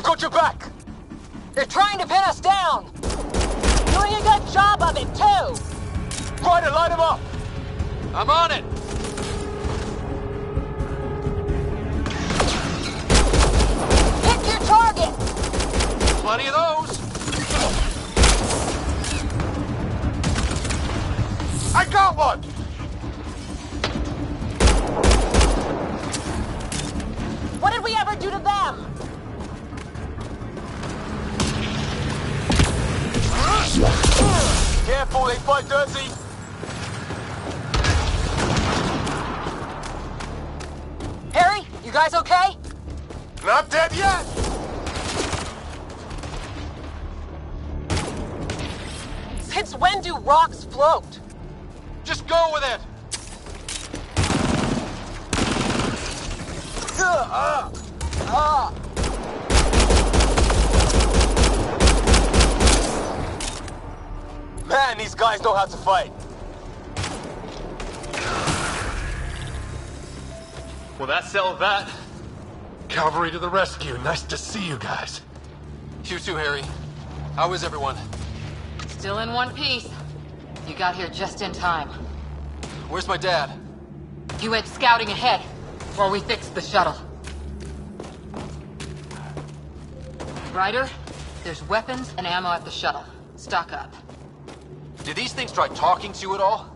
Got your back! They're trying to pin us down! Doing a good job of it, too! Ryder, line him up! I'm on it! Pick your target! Plenty of those! I got one! What did we ever do to them? Careful, they fight dirty! Harry, you guys okay? Not dead yet! Since when do rocks float? Just go with it! Man, these guys know how to fight. Well, that settled that. Cavalry to the rescue. Nice to see you guys. You too, Harry. How is everyone? Still in one piece. You got here just in time. Where's my dad? You went scouting ahead while we fixed the shuttle. Ryder, there's weapons and ammo at the shuttle. Stock up. Did these things try talking to you at all?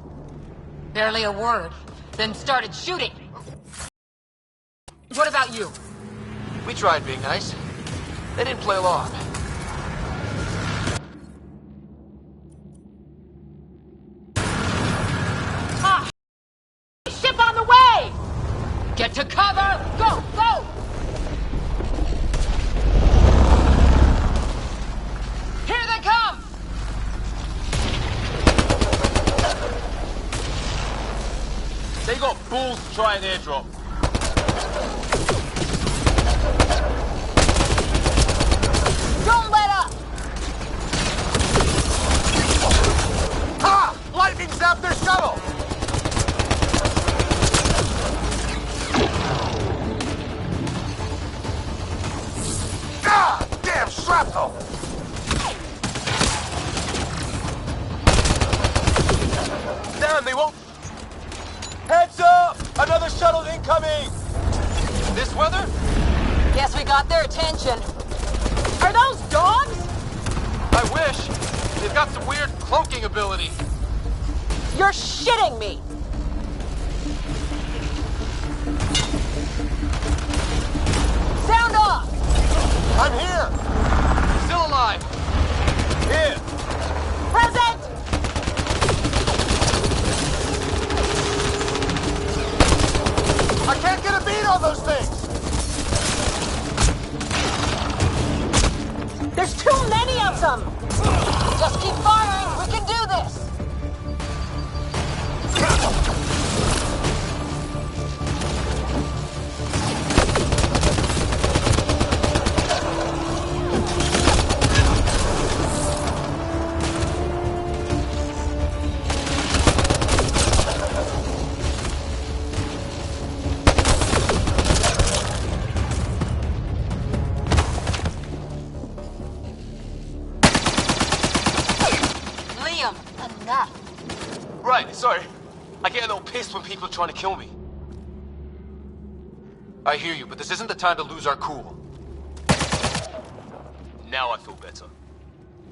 Barely a word, then started shooting. What about you? We tried being nice. They didn't play along. Ah! Ship on the way! Get to cover! Go, go! Here they come! They got balls to try an airdrop. Don't let up! Ha! Lightning zapped their shuttle! Ah! Damn shrapnel! Damn, they won't... Heads up! Another shuttle incoming! This weather? Guess we got their attention. Are those dogs? I wish. They've got some weird cloaking ability. You're shitting me! Sound off! I'm here! Still alive. Here! Present! I can't get a beat on those things! There's too many of them! Just keep firing, we can do this! I get a little pissed when people are trying to kill me. I hear you, but this isn't the time to lose our cool. Now I feel better.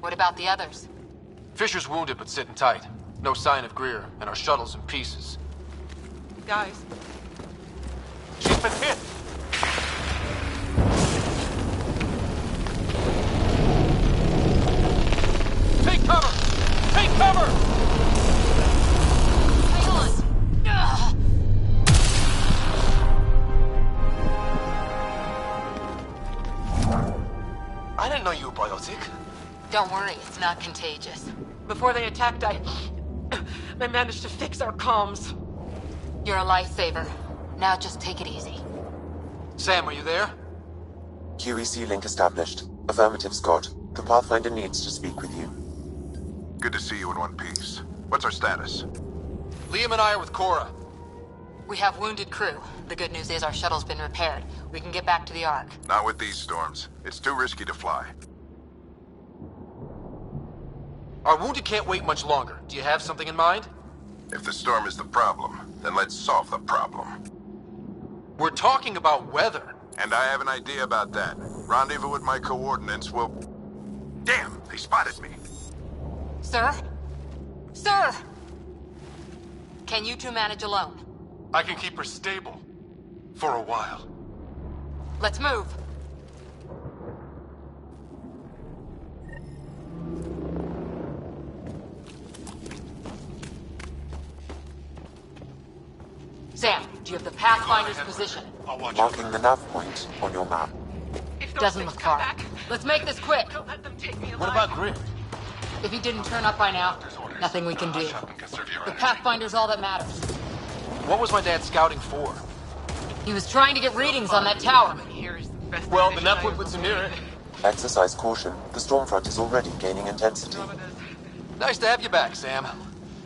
What about the others? Fisher's wounded but sitting tight. No sign of Greer, and our shuttle's in pieces. Guys, She's been hit! Take cover! Take cover! Hang on! Ugh. I didn't know you were biotic. Don't worry, it's not contagious. before they attacked, I managed to fix our comms. You're a lifesaver. Now just take it easy. Sam, are you there? QEC link established. Affirmative, Scott. The Pathfinder needs to speak with you. Good to see you in one piece. What's our status? Liam and I are with Cora. We have wounded crew. The good news is our shuttle's been repaired. We can get back to the Ark. Not with these storms. It's too risky to fly. Our wounded can't wait much longer. Do you have something in mind? If the storm is the problem, then let's solve the problem. We're talking about weather. And I have an idea about that. Rendezvous with my coordinates will... Damn, they spotted me. Sir? Sir! Can you two manage alone? I can keep her stable. For a while. Let's move. Sam, do you have the Pathfinder's position? I'll watch Marking the nav point on your map. If those Doesn't things look come far. back, Let's make this quick. don't let them take me alive. What about Grim? If he didn't turn up by now, nothing we can do. The Pathfinder's all that matters. What was my dad scouting for? He was trying to get readings on that tower. Here's the best Well, the position nav I point ever puts him near it. Exercise caution. The storm front is already gaining intensity. Andromeda's Nice to have you back, Sam. How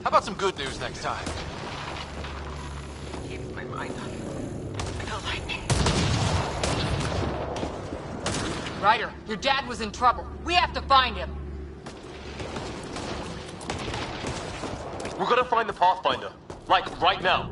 about some good news next time? keeps my mind on the lightning. Ryder, your dad was in trouble. We have to find him. We're gonna find the Pathfinder. Like, right now.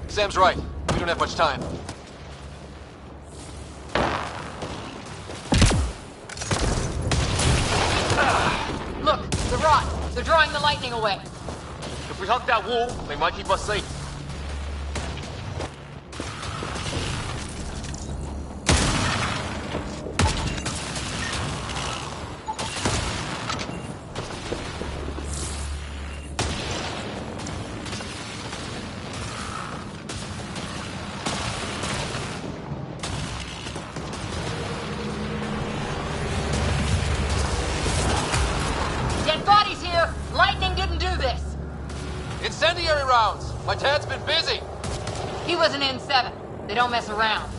Sam's right. We don't have much time. Look, the rods. They're drawing the lightning away. If we hug that wall, they might keep us safe. Dead bodies here. Lightning didn't do this. Incendiary rounds! My dad's been busy! He was an N7. They don't mess around.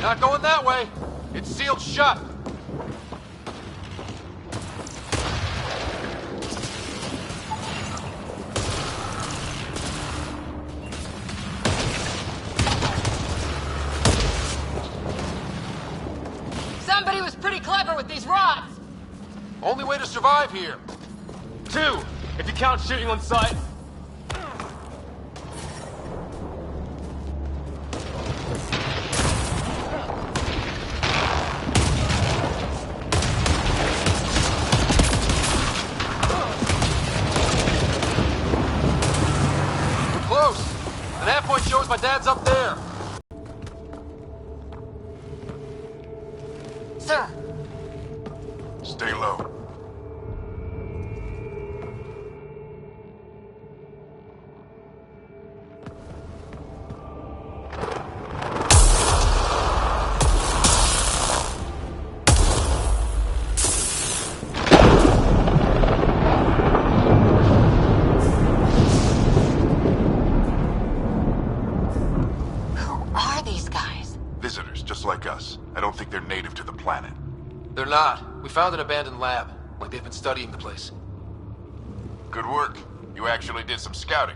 Not going that way. It's sealed shut. Somebody was pretty clever with these rods. Only way to survive here. 2, if you count shooting on sight. Sir, Stay low. who are these guys? Visitors, just like us. I don't think they're native to the planet. They're not. We found an abandoned lab. Like they've been studying the place. Good work. You actually did some scouting.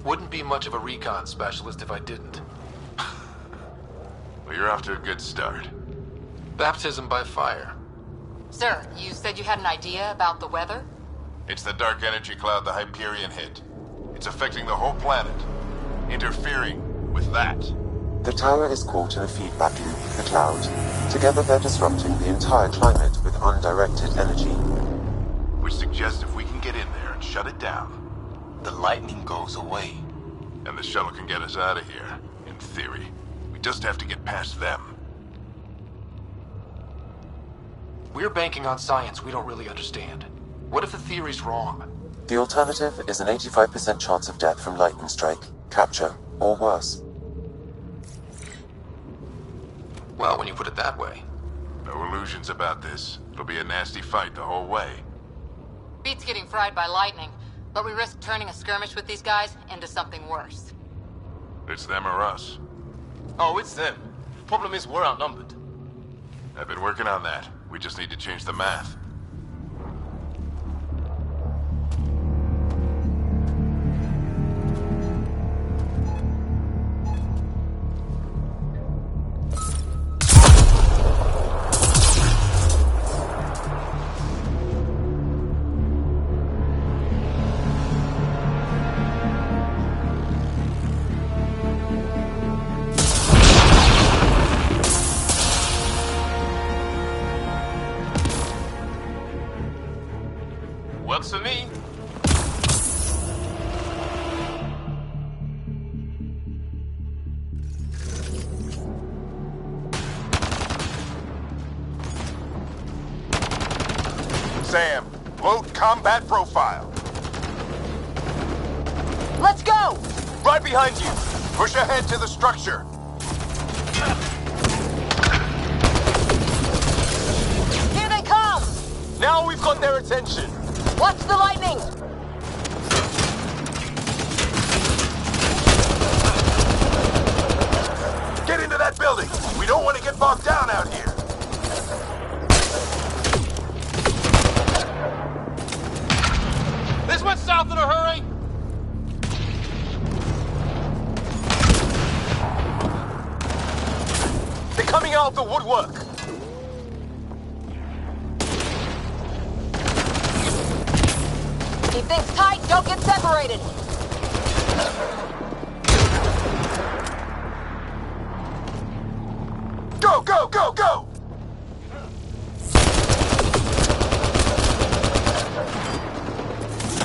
Wouldn't be much of a recon specialist if I didn't. Well, you're off to a good start. Baptism by fire. Sir, you said you had an idea about the weather? It's the dark energy cloud the Hyperion hit. It's affecting the whole planet. Interfering with that. The tower is caught in a feedback loop with the cloud. Together they're disrupting the entire climate with undirected energy. Which suggests if we can get in there and shut it down, The lightning goes away. and the shuttle can get us out of here, in theory. We just have to get past them. We're banking on science we don't really understand. What if the theory's wrong? The alternative is an 85% chance of death from lightning strike, capture, or worse. Well, when you put it that way. No illusions about this. It'll be a nasty fight the whole way. Beats getting fried by lightning, but we risk turning a skirmish with these guys into something worse. It's them or us. Oh, it's them. Problem is, we're outnumbered. I've been working on that. We just need to change the math. Works for me. Sam, load combat profile. Let's go! Right behind you. Push ahead to the structure. Here they come! Now we've got their attention. Watch the lightning! Get into that building. We don't want to get bogged down out here. This went south in a hurry. They're coming out of the woodwork. Keep things tight, don't get separated! Go, go, go, go!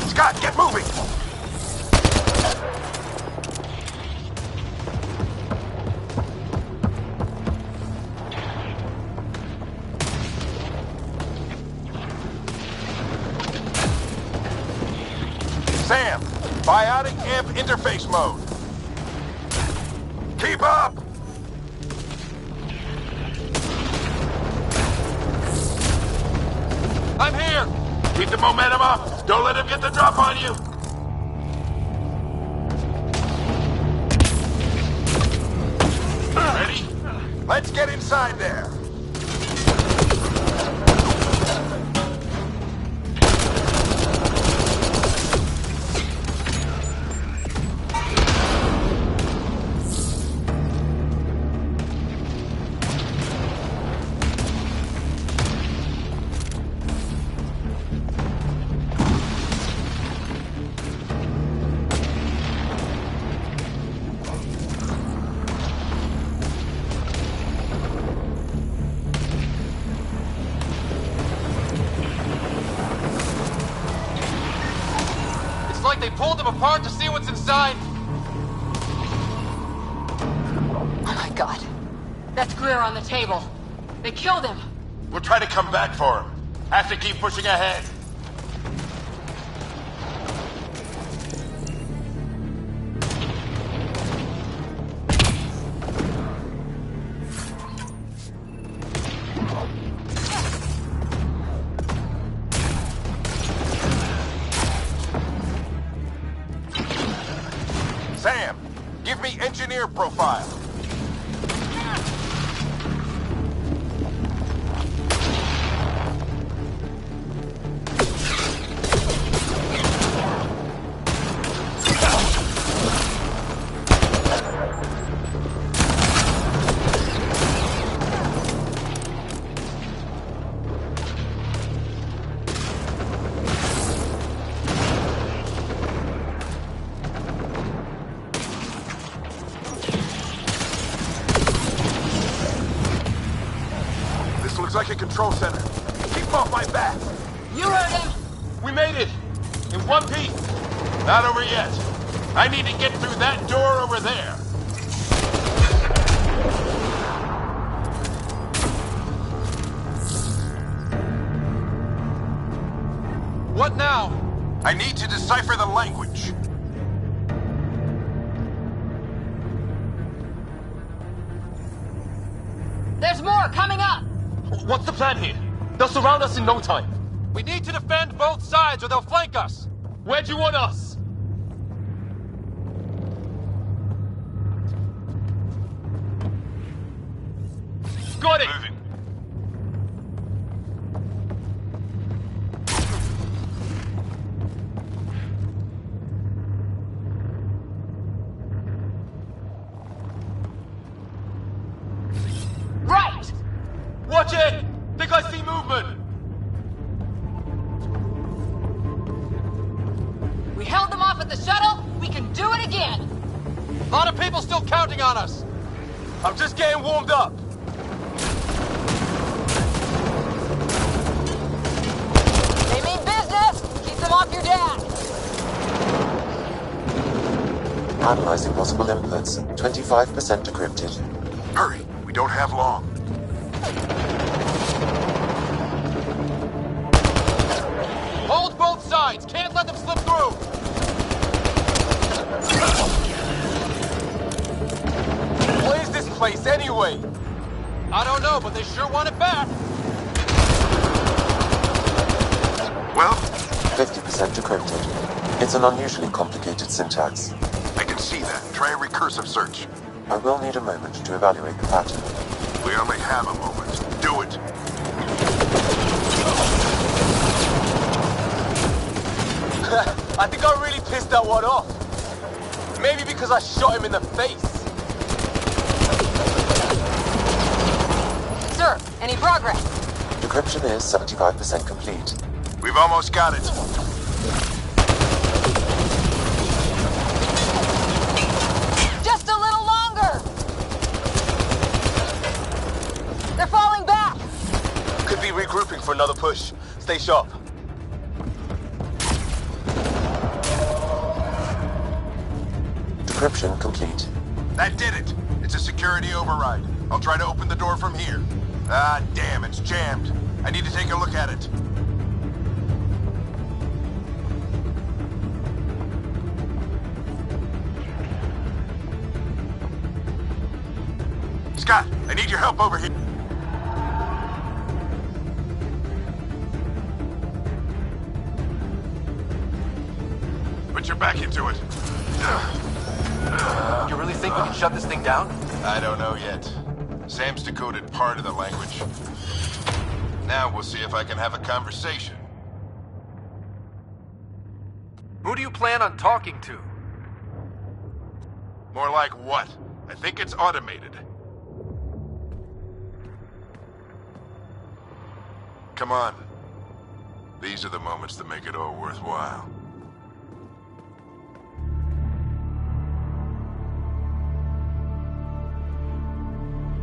Scott, get moving! Sam, biotic amp interface mode. Keep up! I'm here. Keep the momentum up. Don't let him get the drop on you. Ready? Let's get inside there. It's like they pulled them apart to see what's inside. God. That's Greer on the table. They killed him. We'll try to come back for him. Have to keep pushing ahead. Sam, give me engineer profile. Looks like a control center. Keep off my back. You heard him! We made it! In one piece! Not over yet. I need to get through that door over there. What now? I need to decipher the language. There's more coming up! What's the plan here? They'll surround us in no time. We need to defend both sides or they'll flank us. Where do you want us? Got it! Moving. Right! Watch it! Think I see movement! We held them off at the shuttle. We can do it again. A lot of people still counting on us. I'm just getting warmed up. They mean business! Keep them off your dad! Analyzing possible inputs. 25% decrypted. Hurry, we don't have long. Hold both sides! Can't let them slip through! What is this place anyway? I don't know, but they sure want it back. Well, 50% decrypted. It's an unusually complicated syntax. I can see that. Try a recursive search. I will need a moment to evaluate the pattern. We only have a moment. Do it. I think I really pissed that one off. Maybe because I shot him in the face. Sir, any progress? Decryption is 75% complete. We've almost got it. Just a little longer! They're falling back! Could be regrouping for another push. Stay sharp. Decryption complete. That did it. It's a security override. I'll try to open the door from here. Ah, damn, it's jammed. I need to take a look at it. Scott, I need your help over here. Put your back into it. You really think we can shut this thing down? I don't know yet. Sam's decoded part of the language. Now we'll see if I can have a conversation. Who do you plan on talking to? More like what? I think it's automated. Come on. These are the moments that make it all worthwhile.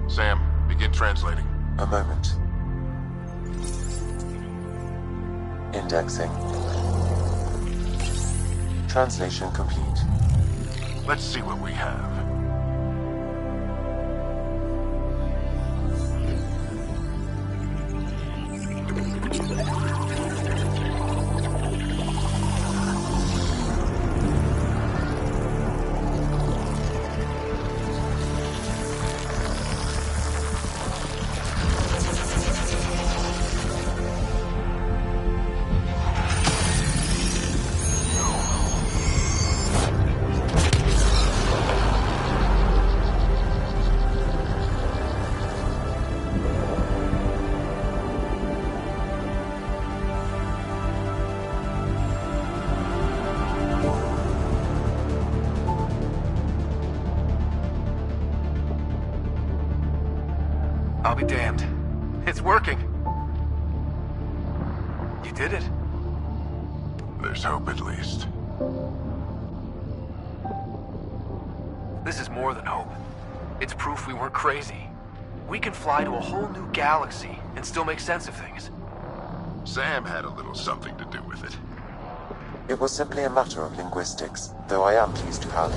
Sam, begin translating. A moment. Indexing. Translation complete. Let's see what we have. I'll be damned. It's working. You did it. There's hope at least. This is more than hope. It's proof we weren't crazy. We can fly to a whole new galaxy and still make sense of things. Sam had a little something to do with it. It was simply a matter of linguistics, though I am pleased to have.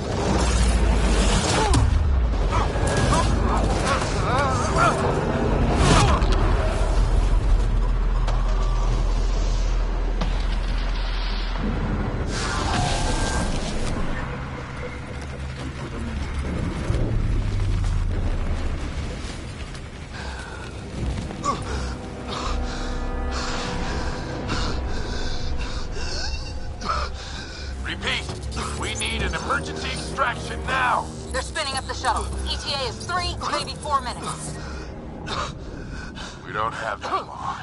Repeat, we need an emergency extraction now. They're spinning up the shuttle. ETA is 3, maybe 4 minutes. We don't have that long.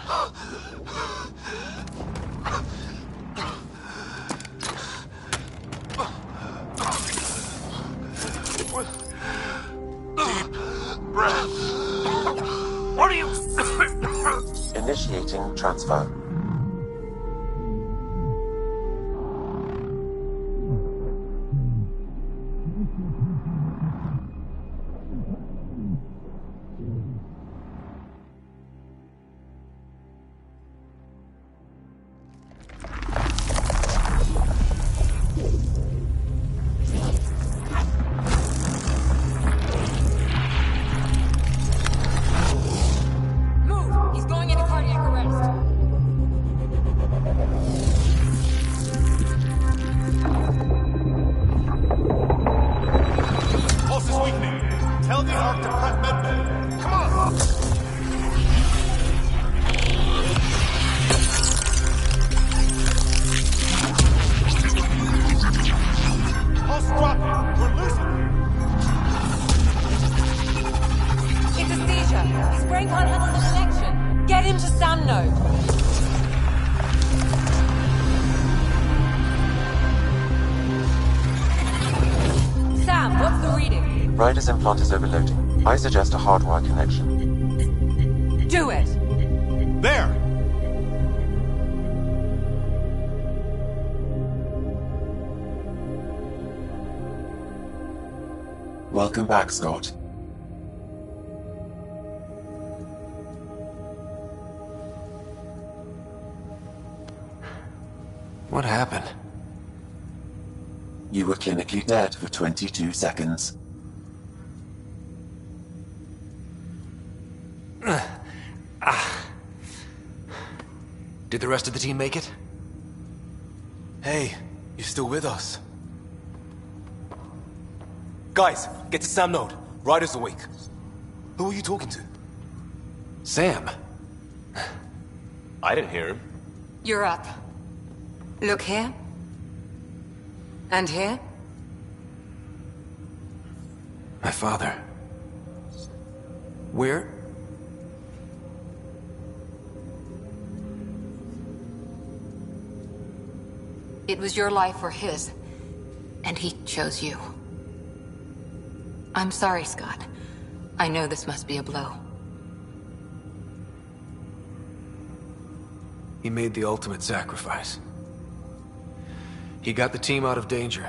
Deep breath. What are you? Initiating transfer. Move! He's going into cardiac arrest. Pulse is weakening. Tell the ARC to prep medbay. Come on! Pulse dropping. We're losing him. It's a seizure. His brain can't handle the connection. Get him to Sam node. Sam, what's the reading? Ryder's implant is overloading. I suggest a hardwire connection. Do it. There! Welcome back, Scott. What happened? You were clinically dead for 22 seconds. Did the rest of the team make it? Hey, you're still with us. Guys, get to Sam node. Ryder's awake. Who are you talking to? Sam. I didn't hear him. You're up. Look here. And here. My father. Where? It was your life or his, and he chose you. I'm sorry, Scott. I know this must be a blow. He made the ultimate sacrifice. He got the team out of danger.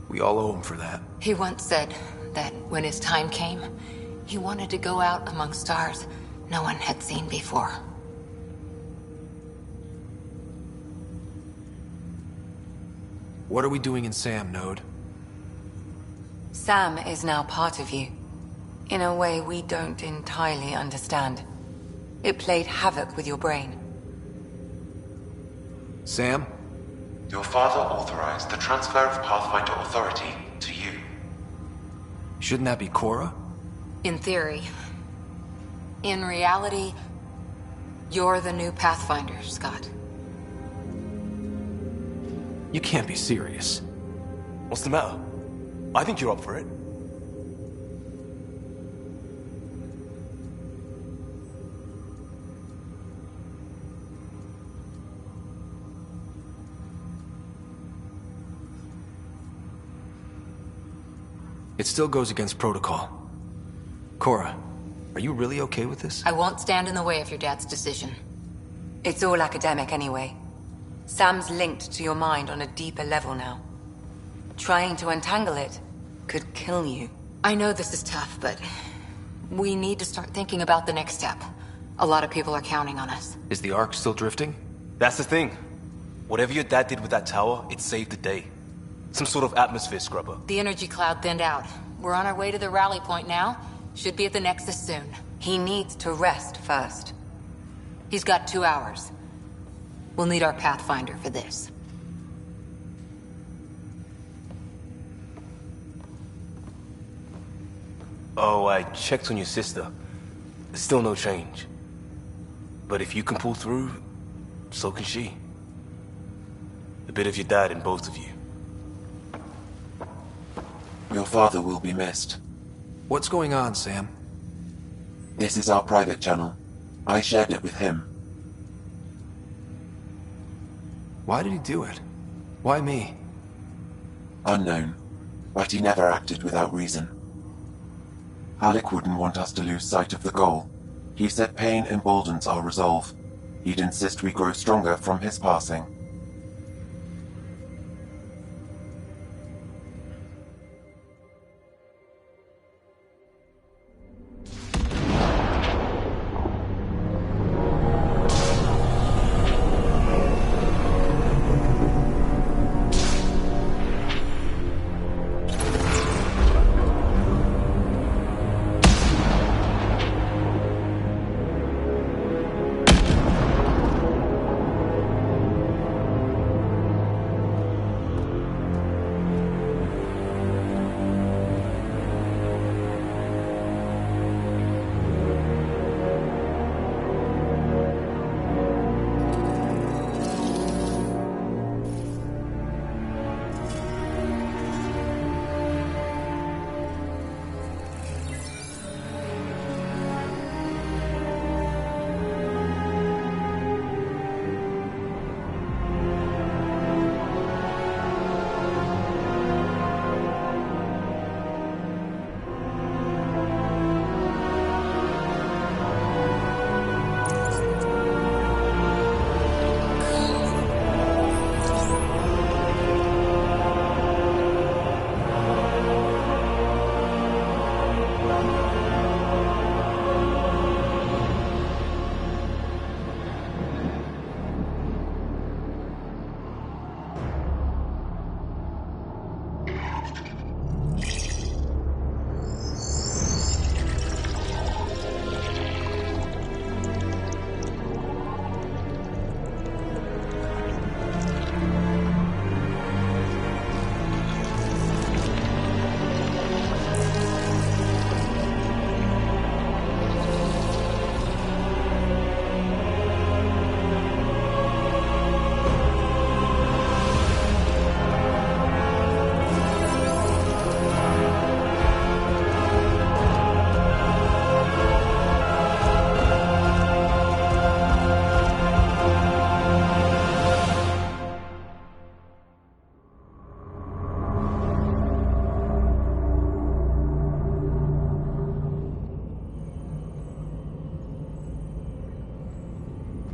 We all owe him for that. He once said that when his time came, he wanted to go out among stars no one had seen before. What are we doing in Sam node? Sam is now part of you, in a way we don't entirely understand. It played havoc with your brain. Sam? Your father authorized the transfer of Pathfinder authority to you. Shouldn't that be Cora? In theory. In reality, you're the new Pathfinder, Scott. You can't be serious. What's the matter? I think you're up for it. It still goes against protocol. Cora, are you really okay with this? I won't stand in the way of your dad's decision. It's all academic anyway. Sam's linked to your mind on a deeper level now. Trying to untangle it could kill you. I know this is tough, but we need to start thinking about the next step. A lot of people are counting on us. Is the Ark still drifting? That's the thing. Whatever your dad did with that tower, it saved the day. Some sort of atmosphere scrubber. The energy cloud thinned out. We're on our way to the rally point now. Should be at the Nexus soon. He needs to rest first. He's got 2 hours. We'll need our Pathfinder for this. Oh, I checked on your sister. Still no change. But if you can pull through, so can she. A bit of your dad in both of you. Your father will be missed. What's going on, Sam? This is our private channel. I shared it with him. Why did he do it? Why me? Unknown, but he never acted without reason. Alec wouldn't want us to lose sight of the goal. He said pain emboldens our resolve. He'd insist we grow stronger from his passing.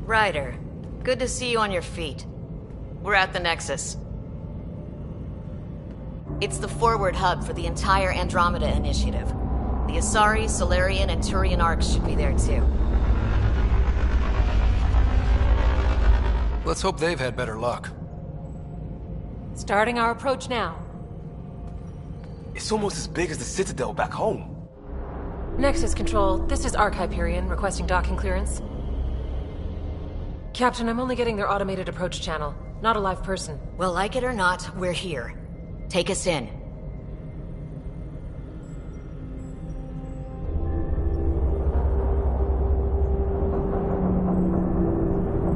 Ryder, good to see you on your feet. We're at the Nexus. It's the forward hub for the entire Andromeda initiative. The Asari, Solarian, and Turian arcs should be there too. Let's hope they've had better luck. Starting our approach now. It's almost as big as the Citadel back home. Nexus Control, this is Arc Hyperion requesting docking clearance. Captain, I'm only getting their automated approach channel. Not a live person. Well, like it or not, we're here. Take us in.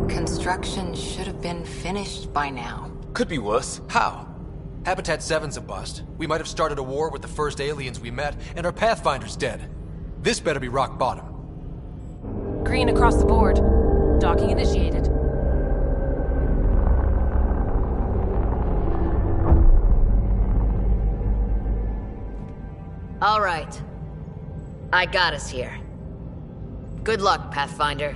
Construction should have been finished by now. Could be worse. How? Habitat 7's a bust. We might have started a war with the first aliens we met, and our Pathfinder's dead. This better be rock bottom. Green across the board. Docking initiated. All right. I got us here. Good luck, Pathfinder.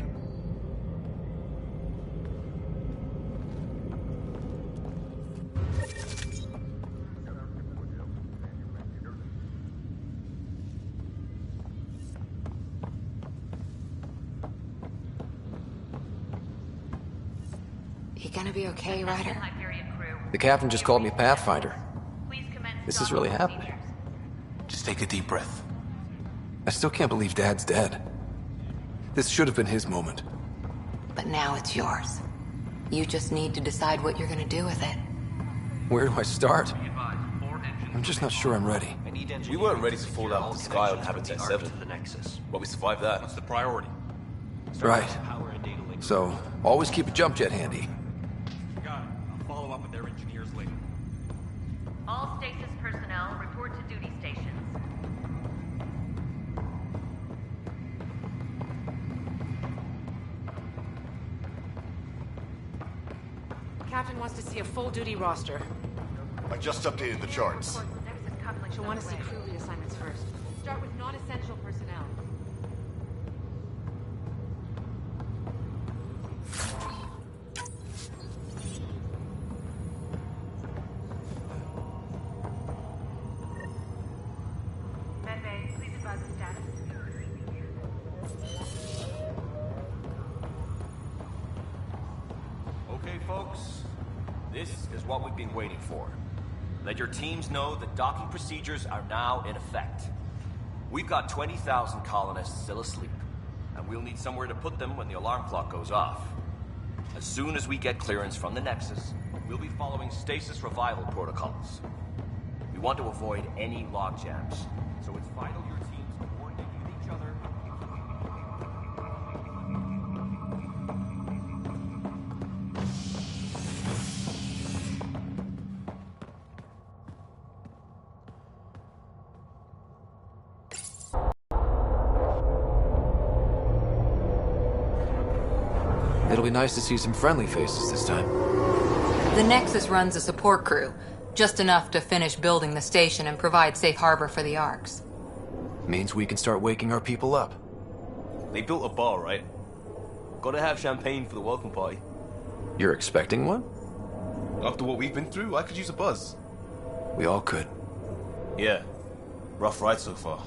You gonna be okay, Ryder? The captain just called me Pathfinder. This is really happening. Just take a deep breath. I still can't believe Dad's dead. This should have been his moment. But now it's yours. You just need to decide what you're gonna do with it. Where do I start? I'm just not sure I'm ready. We weren't ready to fall out of the sky on Habitat 7. But we survived that. What's the priority? Right. So, always keep a jump jet handy. Got it. I'll follow up with their engineers later. All stasis personnel report to duty stations. Captain wants to see a full-duty roster. I just updated the charts. She'll want to see crew reassignments first. Start with non-essential personnel. Okay, folks. This is what we've been waiting for. Let your teams know that docking procedures are now in effect. We've got 20,000 colonists still asleep, and we'll need somewhere to put them when the alarm clock goes off. As soon as we get clearance from the Nexus, we'll be following stasis revival protocols. We want to avoid any logjams, so it's vital your teams coordinate with each other. It'll be nice to see some friendly faces this time. The Nexus runs a support crew, just enough to finish building the station and provide safe harbor for the Arks. Means we can start waking our people up. They built a bar, right? Gotta have champagne for the welcome party. You're expecting one? After what we've been through, I could use a buzz. We all could. Yeah. Rough ride so far.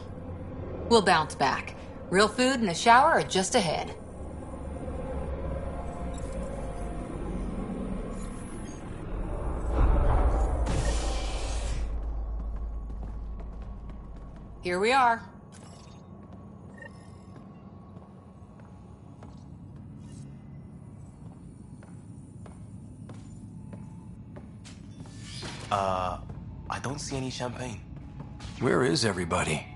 We'll bounce back. Real food and a shower are just ahead. Here we are. I don't see any champagne. Where is everybody?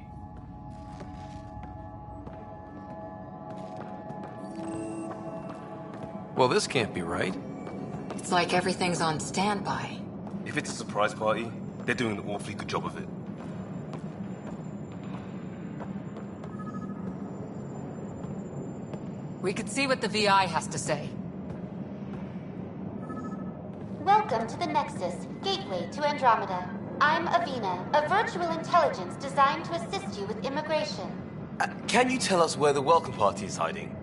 Well, this can't be right. It's like everything's on standby. If it's a surprise party, they're doing an awfully good job of it. We could see what the VI has to say. Welcome to the Nexus, gateway to Andromeda. I'm Avina, a virtual intelligence designed to assist you with immigration. Can you tell us where the welcome party is hiding?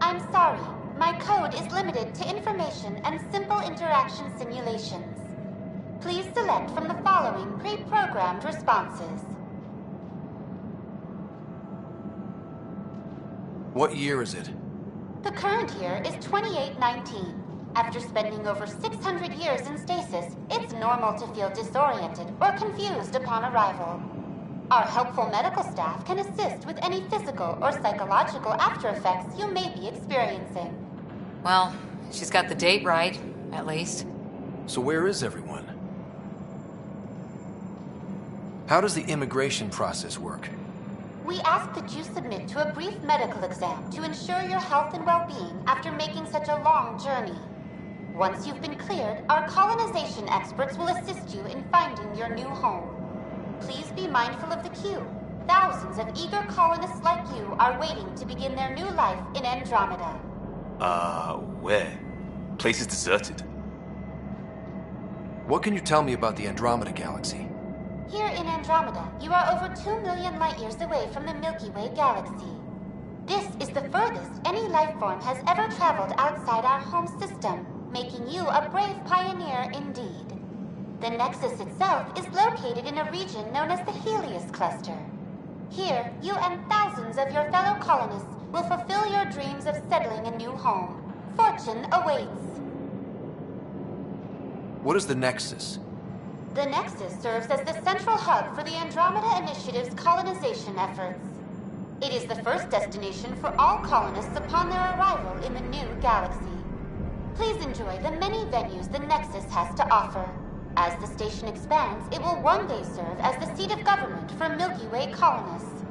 I'm sorry. My code is limited to information and simple interaction simulations. Please select from the following pre-programmed responses. What year is it? The current year is 2819. After spending over 600 years in stasis, it's normal to feel disoriented or confused upon arrival. Our helpful medical staff can assist with any physical or psychological after effects you may be experiencing. Well, She's got the date right, at least. So where is everyone? How does the immigration process work? We ask that you submit to a brief medical exam to ensure your health and well-being after making such a long journey. Once you've been cleared, our colonization experts will assist you in finding your new home. Please be mindful of the queue. Thousands of eager colonists like you are waiting to begin their new life in Andromeda. Where? Place is deserted. What can you tell me about the Andromeda galaxy? Here in Andromeda, you are over 2 million light-years away from the Milky Way galaxy. This is the furthest any life form has ever traveled outside our home system, making you a brave pioneer indeed. The Nexus itself is located in a region known as the Helios Cluster. Here, you and thousands of your fellow colonists will fulfill your dreams of settling a new home. Fortune awaits. What is the Nexus? The Nexus serves as the central hub for the Andromeda Initiative's colonization efforts. It is the first destination for all colonists upon their arrival in the new galaxy. Please enjoy the many venues the Nexus has to offer. As the station expands, it will one day serve as the seat of government for Milky Way colonists.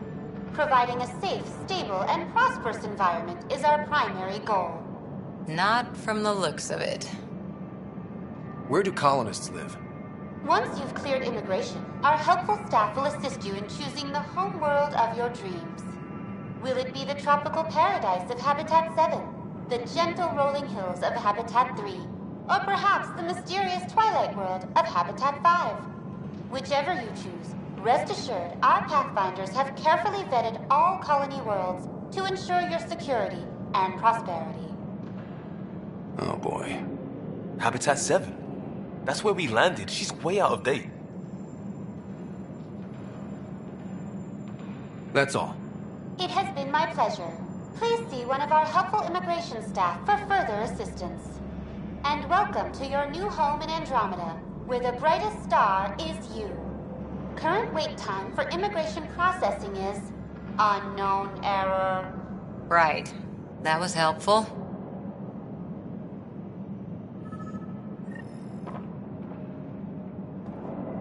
Providing a safe, stable, and prosperous environment is our primary goal. Not from the looks of it. Where do colonists live? Once you've cleared immigration, our helpful staff will assist you in choosing the home world of your dreams. Will it be the tropical paradise of Habitat 7, the gentle rolling hills of Habitat 3, or perhaps the mysterious twilight world of Habitat 5? Whichever you choose, rest assured our Pathfinders have carefully vetted all colony worlds to ensure your security and prosperity. Oh boy. Habitat 7? That's where we landed. She's way out of date. That's all. It has been my pleasure. Please see one of our helpful immigration staff for further assistance. And welcome to your new home in Andromeda, where the brightest star is you. Current wait time for immigration processing is unknown error. Right. That was helpful.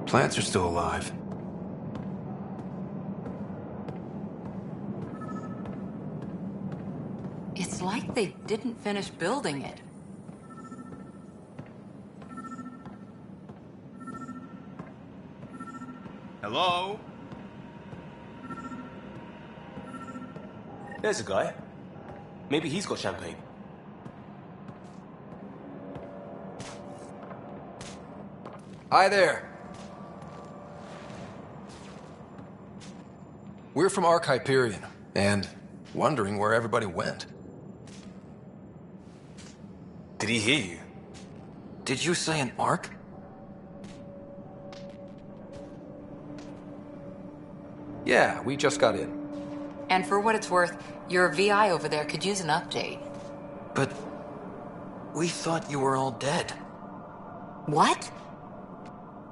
Plants are still alive. It's like they didn't finish building it. Hello? There's a guy. Maybe he's got champagne. Hi there. We're from Ark Hyperion, and wondering where everybody went. Did he hear you? Did you say an Ark? Yeah, we just got in. And for what it's worth, your VI over there could use an update. But we thought you were all dead. What?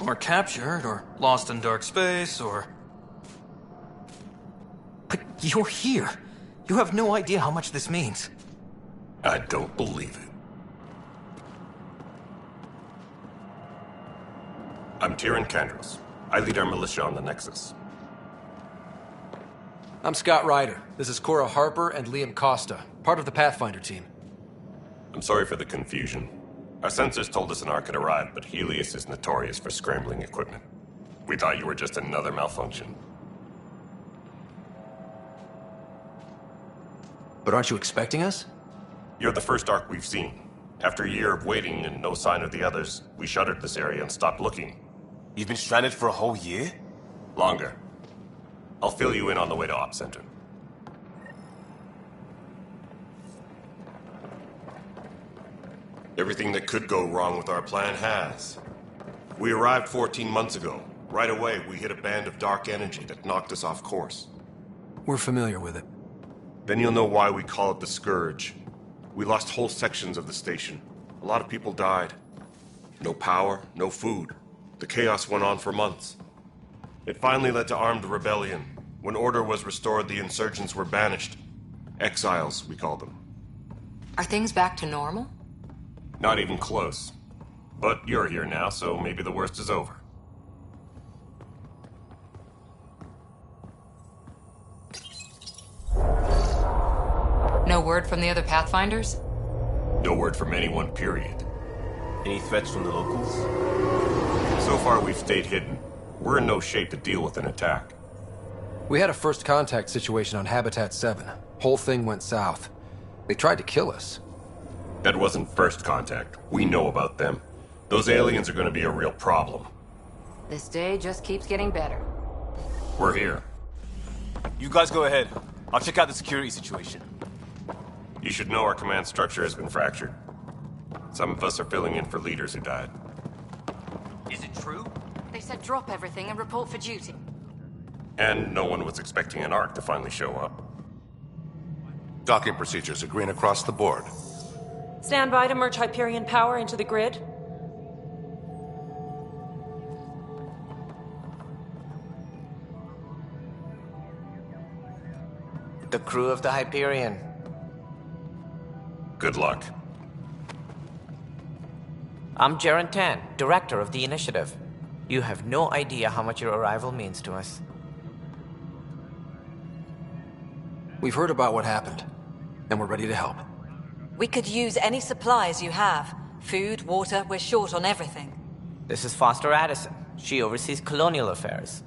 Or captured, or lost in dark space, or... But you're here. You have no idea how much this means. I don't believe it. I'm Tyrion Kandros. I lead our militia on the Nexus. I'm Scott Ryder. This is Cora Harper and Liam Costa, part of the Pathfinder team. I'm sorry for the confusion. Our sensors told us an Ark had arrived, but Helios is notorious for scrambling equipment. We thought you were just another malfunction. But aren't you expecting us? You're the first Ark we've seen. After a year of waiting and no sign of the others, we shuttered this area and stopped looking. You've been stranded for a whole year? Longer. I'll fill you in on the way to Op Center. Everything that could go wrong with our plan has. We arrived 14 months ago. Right away, we hit a band of dark energy that knocked us off course. We're familiar with it. Then you'll know why we call it the Scourge. We lost whole sections of the station. A lot of people died. No power, no food. The chaos went on for months. It finally led to armed rebellion. When order was restored, the insurgents were banished. Exiles, we call them. Are things back to normal? Not even close. But you're here now, so maybe the worst is over. No word from the other Pathfinders? No word from anyone, period. Any threats from the locals? So far, we've stayed hidden. We're in no shape to deal with an attack. We had a first contact situation on Habitat 7. Whole thing went south. They tried to kill us. That wasn't first contact. We know about them. Those aliens are going to be a real problem. This day just keeps getting better. We're here. You guys go ahead. I'll check out the security situation. You should know our command structure has been fractured. Some of us are filling in for leaders who died. Is it true? They said drop everything and report for duty. And no one was expecting an Ark to finally show up. Docking procedures are green across the board. Stand by to merge Hyperion power into the grid. The crew of the Hyperion. Good luck. I'm Jaren Tan, director of the initiative. You have no idea how much your arrival means to us. We've heard about what happened, and we're ready to help. We could use any supplies you have. Food, water, we're short on everything. This is Foster Addison. She oversees colonial affairs.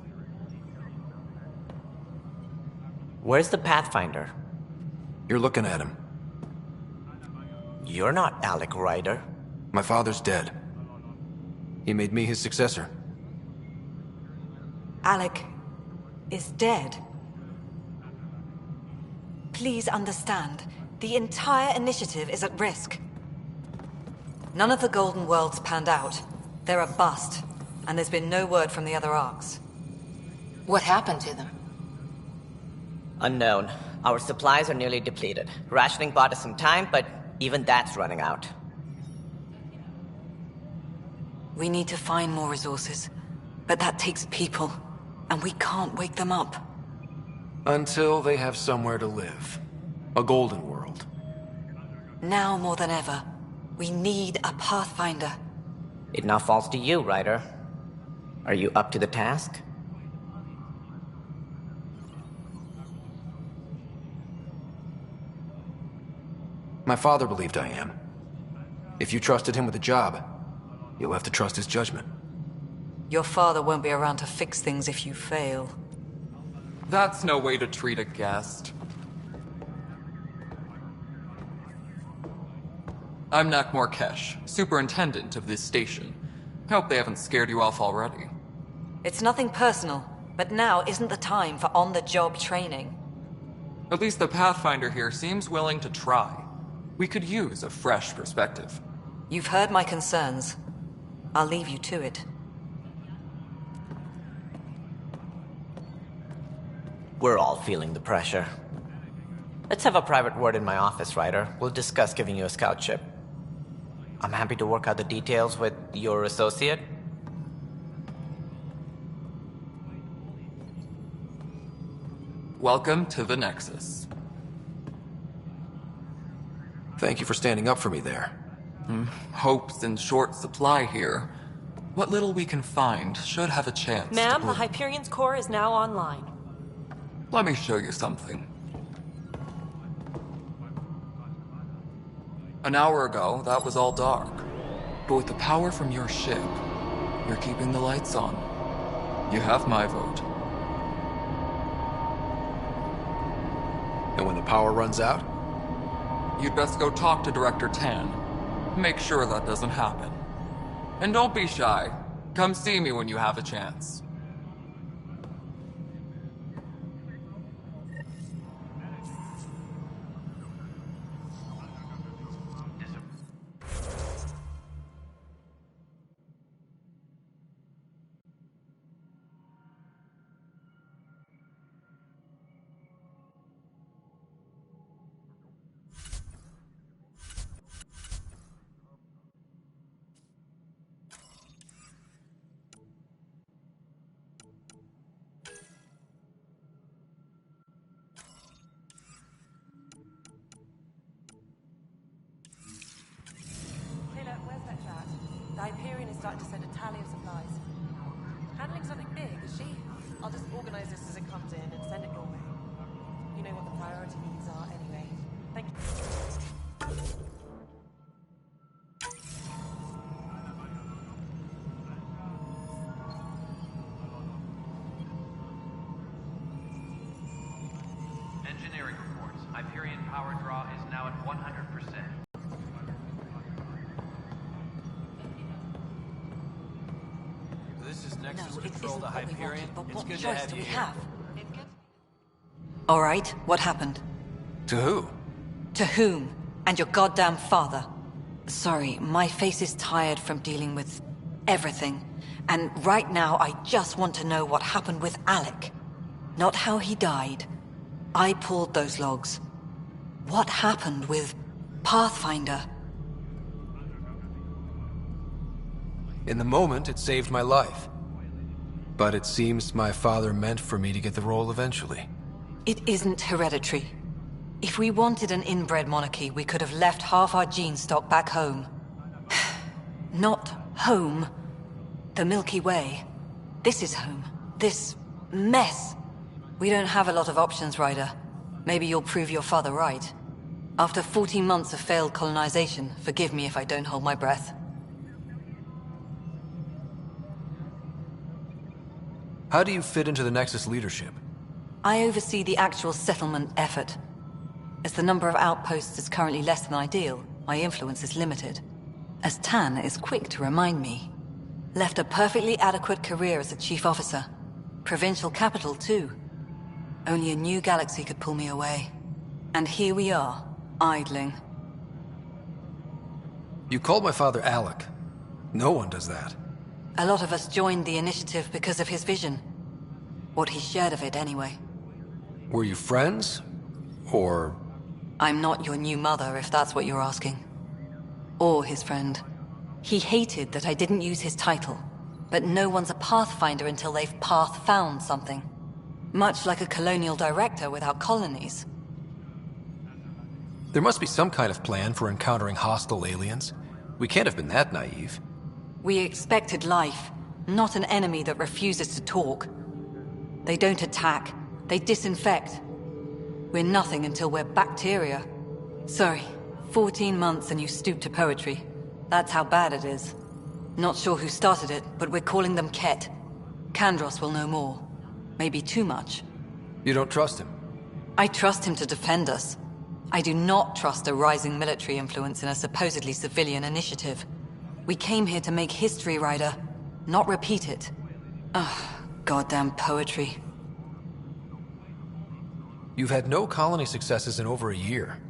Where's the Pathfinder? You're looking at him. You're not Alec Ryder. My father's dead. He made me his successor. Alec is dead. Please understand, the entire initiative is at risk. None of the Golden Worlds panned out. They're a bust, and there's been no word from the other Arks. What happened to them? Unknown. Our supplies are nearly depleted. Rationing bought us some time, but even that's running out. We need to find more resources, but that takes people, and we can't wake them up. Until they have somewhere to live. A golden world. Now more than ever, we need a Pathfinder. It now falls to you, Ryder. Are you up to the task? My father believed I am. If you trusted him with a job, you'll have to trust his judgment. Your father won't be around to fix things if you fail. That's no way to treat a guest. I'm Nak Morkesh, superintendent of this station. Hope they haven't scared you off already. It's nothing personal, but now isn't the time for on-the-job training. At least the Pathfinder here seems willing to try. We could use a fresh perspective. You've heard my concerns. I'll leave you to it. We're all feeling the pressure. Let's have a private word in my office, Ryder. We'll discuss giving you a scout ship. I'm happy to work out the details with your associate. Welcome to the Nexus. Thank you for standing up for me there. Hope's in short supply here. What little we can find should have a chance. Ma'am, the Hyperion's core is now online. Let me show you something. An hour ago, that was all dark. But with the power from your ship, you're keeping the lights on. You have my vote. And when the power runs out? You'd best go talk to Director Tan. Make sure that doesn't happen. And don't be shy. Come see me when you have a chance. starting to send a tally of supplies. Handling something big, is she? I'll just organize this as it comes in and send it your way. You know what the priority needs are anyway. Thank you. Engineering reports. Hyperion power draw is now at 100%. This is Nexus Control to Hyperion. It's good to have you here. All right, what happened? To who? To whom? And your goddamn father. Sorry, my face is tired from dealing with everything. And right now, I just want to know what happened with Alec. Not how he died. I pulled those logs. What happened with Pathfinder? In the moment, it saved my life. But it seems my father meant for me to get the role eventually. It isn't hereditary. If we wanted an inbred monarchy, we could have left half our gene stock back home. Not home. The Milky Way. This is home. This mess. We don't have a lot of options, Ryder. Maybe you'll prove your father right. After 14 months of failed colonization, forgive me if I don't hold my breath. How do you fit into the Nexus leadership? I oversee the actual settlement effort. As the number of outposts is currently less than ideal, my influence is limited. As Tan is quick to remind me. Left a perfectly adequate career as a chief officer. Provincial capital, too. Only a new galaxy could pull me away. And here we are, idling. You called my father Alec. No one does that. A lot of us joined the initiative because of his vision. What he shared of it, anyway. Were you friends? Or... I'm not your new mother, if that's what you're asking. Or his friend. He hated that I didn't use his title. But no one's a Pathfinder until they've path-found something. Much like a colonial director without colonies. There must be some kind of plan for encountering hostile aliens. We can't have been that naive. We expected life, not an enemy that refuses to talk. They don't attack, they disinfect. We're nothing until we're bacteria. Sorry, 14 months and you stoop to poetry. That's how bad it is. Not sure who started it, but we're calling them Ket. Kandros will know more. Maybe too much. You don't trust him? I trust him to defend us. I do not trust a rising military influence in a supposedly civilian initiative. We came here to make history, Ryder, not repeat it. Ugh, goddamn poetry. You've had no colony successes in over a year.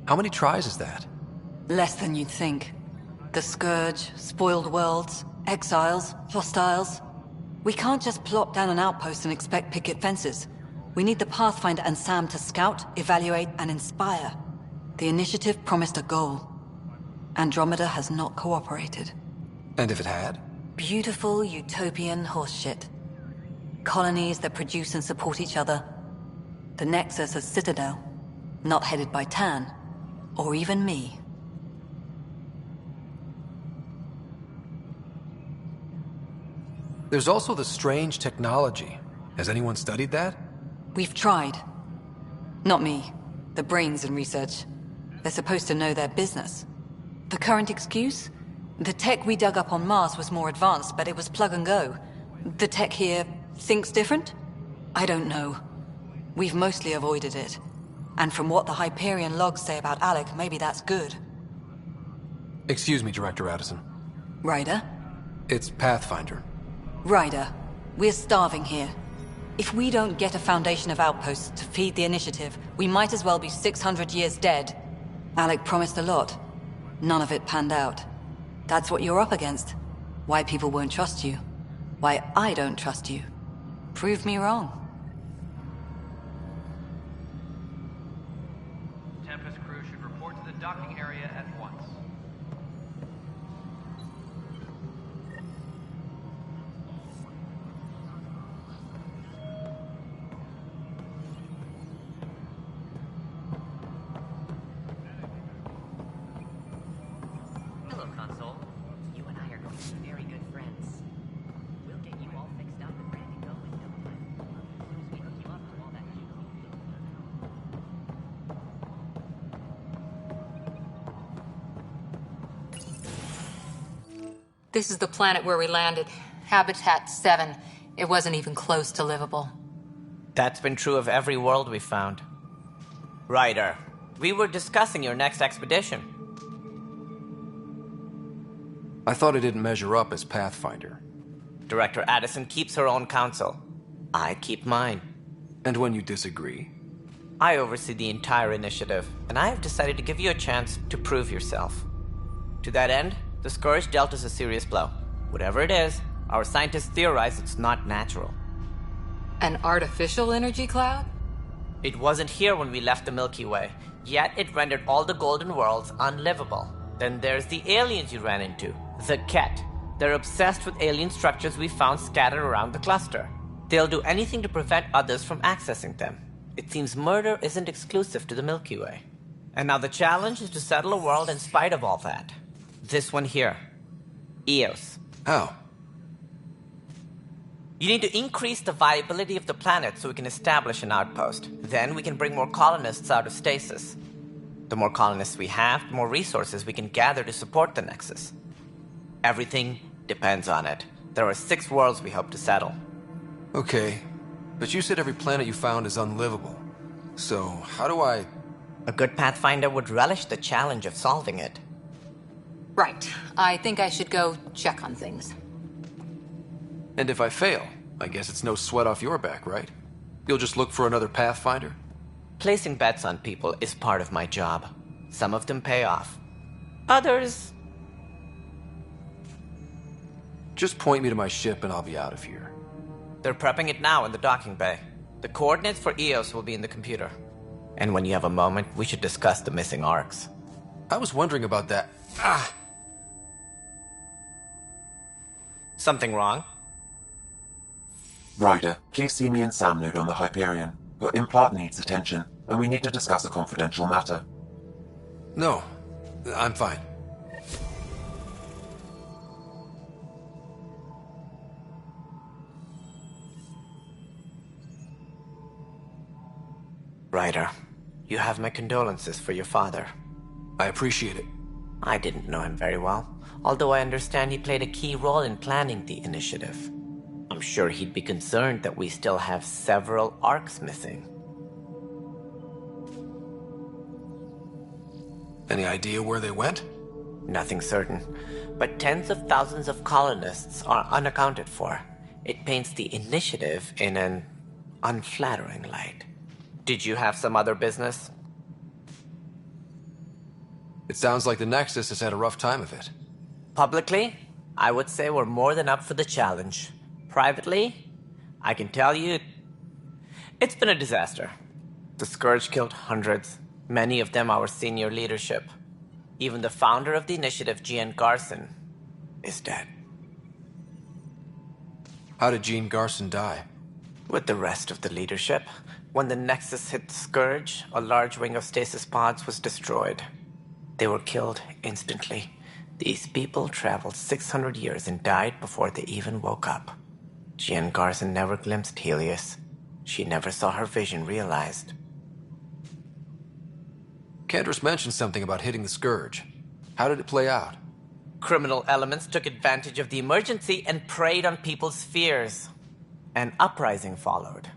How many tries is that? Less than you'd think. The Scourge, spoiled worlds, exiles, hostiles. We can't just plop down an outpost and expect picket fences. We need the Pathfinder and Sam to scout, evaluate, and inspire. The initiative promised a goal. Andromeda has not cooperated. And if it had? Beautiful utopian horseshit. Colonies that produce and support each other. The Nexus as Citadel. Not headed by Tan. Or even me. There's also the strange technology. Has anyone studied that? We've tried. Not me. The brains in research. They're supposed to know their business. The current excuse? The tech we dug up on Mars was more advanced, but it was plug and go. The tech here thinks different? I don't know. We've mostly avoided it. And from what the Hyperion logs say about Alec, maybe that's good. Excuse me, Director Addison. Ryder? It's Pathfinder. Ryder, we're starving here. If we don't get a foundation of outposts to feed the initiative, we might as well be 600 years dead. Alec promised a lot. None of it panned out. That's what you're up against. Why people won't trust you. Why I don't trust you. Prove me wrong. Tempest crew should report to the docking area at once. Hello, Console. You and I are going to be very good friends. This is the planet where we landed. Habitat 7. It wasn't even close to livable. That's been true of every world we found. Ryder, we were discussing your next expedition. I thought I didn't measure up as Pathfinder. Director Addison keeps her own counsel. I keep mine. And when you disagree? I oversee the entire initiative, and I have decided to give you a chance to prove yourself. To that end, the Scourge dealt us a serious blow. Whatever it is, our scientists theorize it's not natural. An artificial energy cloud? It wasn't here when we left the Milky Way, yet it rendered all the golden worlds unlivable. Then there's the aliens you ran into, the Ket. They're obsessed with alien structures we found scattered around the cluster. They'll do anything to prevent others from accessing them. It seems murder isn't exclusive to the Milky Way. And now the challenge is to settle a world in spite of all that. This one here. Eos. How? You need to increase the viability of the planet so we can establish an outpost. Then we can bring more colonists out of stasis. The more colonists we have, the more resources we can gather to support the Nexus. Everything depends on it. There are 6 worlds we hope to settle. Okay, but you said every planet you found is unlivable. So, how do I... A good Pathfinder would relish the challenge of solving it. Right. I think I should go check on things. And if I fail, I guess it's no sweat off your back, right? You'll just look for another Pathfinder? Placing bets on people is part of my job. Some of them pay off. Others... Just point me to my ship and I'll be out of here. They're prepping it now in the docking bay. The coordinates for Eos will be in the computer. And when you have a moment, we should discuss the missing arcs. I was wondering about that. Something wrong? Ryder, please see me and Sam Node on the Hyperion. Your implant needs attention, and we need to discuss a confidential matter. No, I'm fine. Ryder, you have my condolences for your father. I appreciate it. I didn't know him very well, although I understand he played a key role in planning the initiative. I'm sure he'd be concerned that we still have several arcs missing. Any idea where they went? Nothing certain, but tens of thousands of colonists are unaccounted for. It paints the initiative in an unflattering light. Did you have some other business? It sounds like the Nexus has had a rough time of it. Publicly, I would say we're more than up for the challenge. Privately, I can tell you, it's been a disaster. The Scourge killed hundreds, many of them our senior leadership. Even the founder of the initiative, Jean Garson, is dead. How did Jean Garson die? With the rest of the leadership. When the Nexus hit the Scourge, a large wing of stasis pods was destroyed. They were killed instantly. These people traveled 600 years and died before they even woke up. Jean Garson never glimpsed Helios. She never saw her vision realized. Candrace mentioned something about hitting the Scourge. How did it play out? Criminal elements took advantage of the emergency and preyed on people's fears. An uprising followed.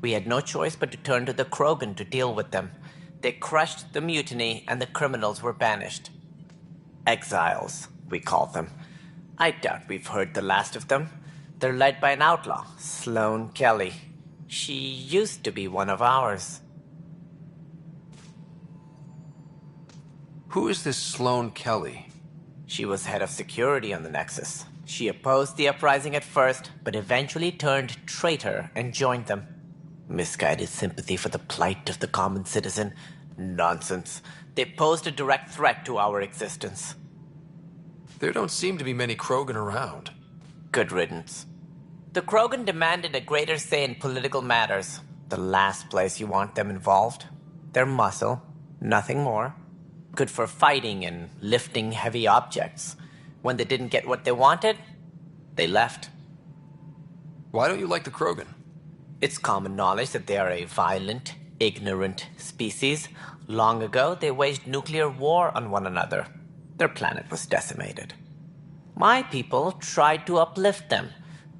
We had no choice but to turn to the Krogan to deal with them. They crushed the mutiny and the criminals were banished. Exiles, we call them. I doubt we've heard the last of them. They're led by an outlaw, Sloane Kelly. She used to be one of ours. Who is this Sloane Kelly? She was head of security on the Nexus. She opposed the uprising at first, but eventually turned traitor and joined them. Misguided sympathy for the plight of the common citizen? Nonsense. They posed a direct threat to our existence. There don't seem to be many Krogan around. Good riddance. The Krogan demanded a greater say in political matters. The last place you want them involved. They're muscle, nothing more. Good for fighting and lifting heavy objects. When they didn't get what they wanted, they left. Why don't you like the Krogan? It's common knowledge that they are a violent, ignorant species. Long ago, they waged nuclear war on one another. Their planet was decimated. My people tried to uplift them,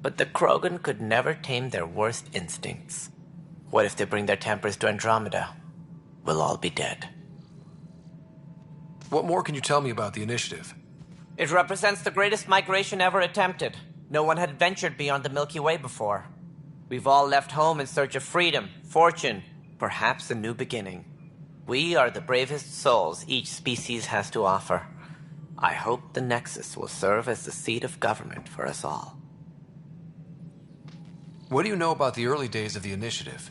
but the Krogan could never tame their worst instincts. What if they bring their tempers to Andromeda? We'll all be dead. What more can you tell me about the initiative? It represents the greatest migration ever attempted. No one had ventured beyond the Milky Way before. We've all left home in search of freedom, fortune, perhaps a new beginning. We are the bravest souls each species has to offer. I hope the Nexus will serve as the seat of government for us all. What do you know about the early days of the initiative?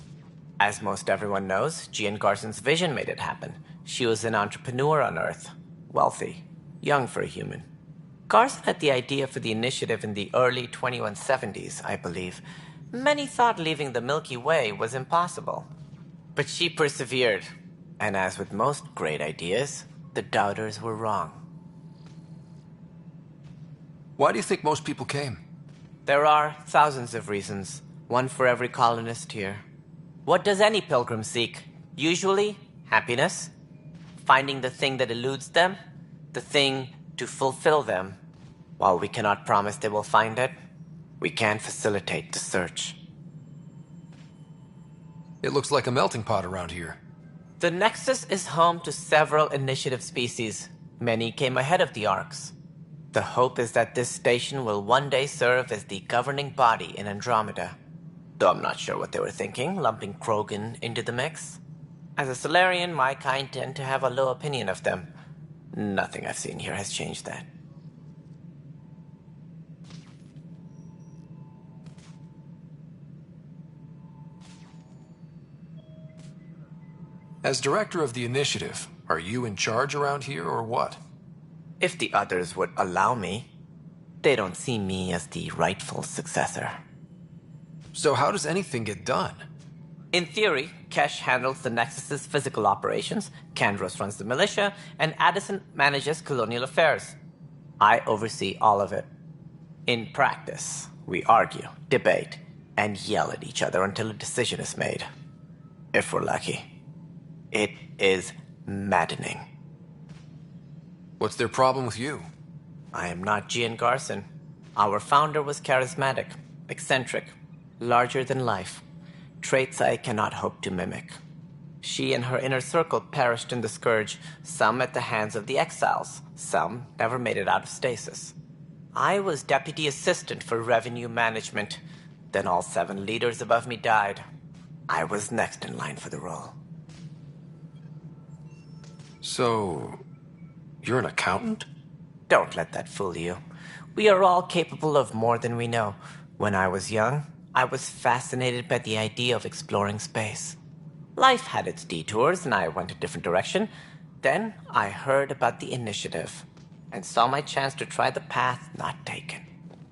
As most everyone knows, Jean Garson's vision made it happen. She was an entrepreneur on Earth. Wealthy. Young for a human. Garson had the idea for the initiative in the early 2170s, I believe. Many thought leaving the Milky Way was impossible. But she persevered. And as with most great ideas, the doubters were wrong. Why do you think most people came? There are thousands of reasons, one for every colonist here. What does any pilgrim seek? Usually, happiness. Finding the thing that eludes them, the thing to fulfill them. While we cannot promise they will find it, we can facilitate the search. It looks like a melting pot around here. The Nexus is home to several initiative species. Many came ahead of the Arks. The hope is that this station will one day serve as the governing body in Andromeda. Though I'm not sure what they were thinking, lumping Krogan into the mix. As a Solarian, my kind tend to have a low opinion of them. Nothing I've seen here has changed that. As director of the initiative, are you in charge around here or what? If the others would allow me, they don't see me as the rightful successor. So how does anything get done? In theory, Kesh handles the Nexus's physical operations, Kandros runs the militia, and Addison manages colonial affairs. I oversee all of it. In practice, we argue, debate, and yell at each other until a decision is made. If we're lucky. It is maddening. What's their problem with you? I am not Jean Garson. Our founder was charismatic, eccentric, larger than life. Traits I cannot hope to mimic. She and her inner circle perished in the Scourge, some at the hands of the Exiles, some never made it out of stasis. I was deputy assistant for revenue management. Then all 7 leaders above me died. I was next in line for the role. So, you're an accountant? Don't let that fool you. We are all capable of more than we know. When I was young, I was fascinated by the idea of exploring space. Life had its detours, and I went a different direction. Then I heard about the initiative, and saw my chance to try the path not taken.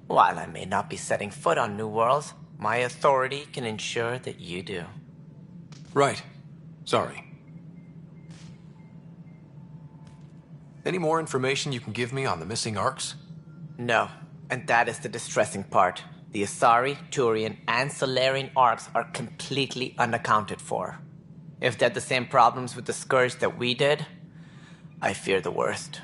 While I may not be setting foot on new worlds, my authority can ensure that you do. Right. Sorry. Any more information you can give me on the missing Arks? No, and that is the distressing part. The Asari, Turian, and Solarian Arks are completely unaccounted for. If they had the same problems with the Scourge that we did, I fear the worst.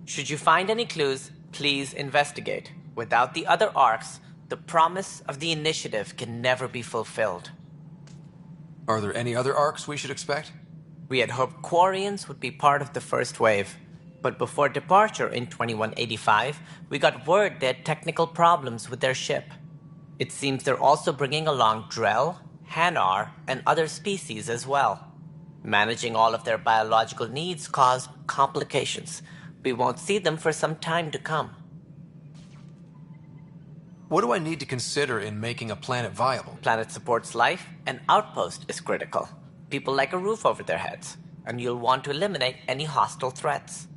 Should you find any clues, please investigate. Without the other Arks, the promise of the initiative can never be fulfilled. Are there any other Arks we should expect? We had hoped Quarians would be part of the first wave. But before departure in 2185, we got word they had technical problems with their ship. It seems they're also bringing along Drell, Hanar, and other species as well. Managing all of their biological needs caused complications. We won't see them for some time to come. What do I need to consider in making a planet viable? Planet supports life, an outpost is critical. People like a roof over their heads, and you'll want to eliminate any hostile threats.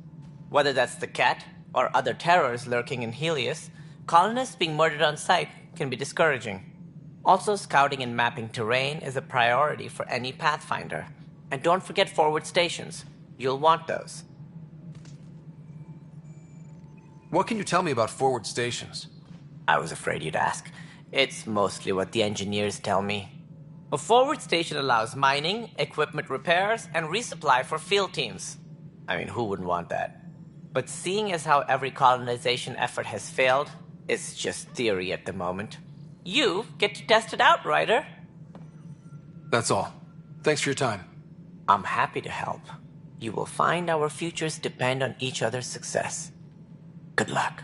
Whether that's the Cat or other terrors lurking in Helios, colonists being murdered on sight can be discouraging. Also, scouting and mapping terrain is a priority for any Pathfinder. And don't forget forward stations. You'll want those. What can you tell me about forward stations? I was afraid you'd ask. It's mostly what the engineers tell me. A forward station allows mining, equipment repairs, and resupply for field teams. I mean, who wouldn't want that? But seeing as how every colonization effort has failed, it's just theory at the moment. You get to test it out, Ryder. That's all. Thanks for your time. I'm happy to help. You will find our futures depend on each other's success. Good luck.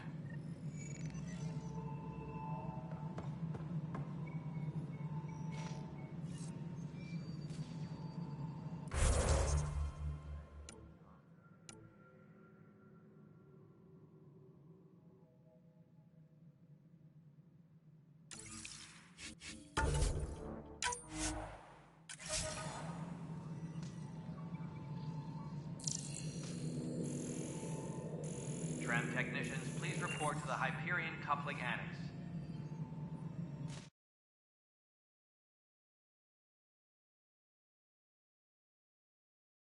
Tram technicians, please report to the Hyperion coupling annex.